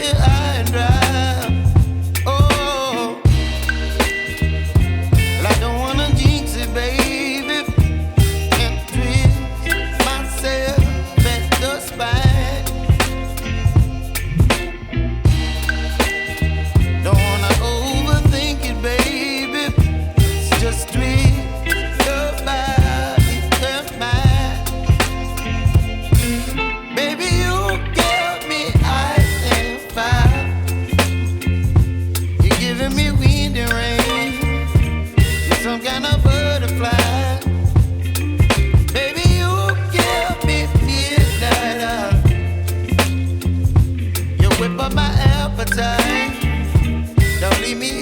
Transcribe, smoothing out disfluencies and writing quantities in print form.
get high and dry. Oh, well, I don't wanna jinx it, baby, and twist myself at the spine. Don't wanna overthink it, baby. It's just twist your body and mine. Baby, you give me ice and fire. You're giving me wind and rain. You're some kind of butterfly. Baby, you give me midnight. You whip up my appetite. Don't leave me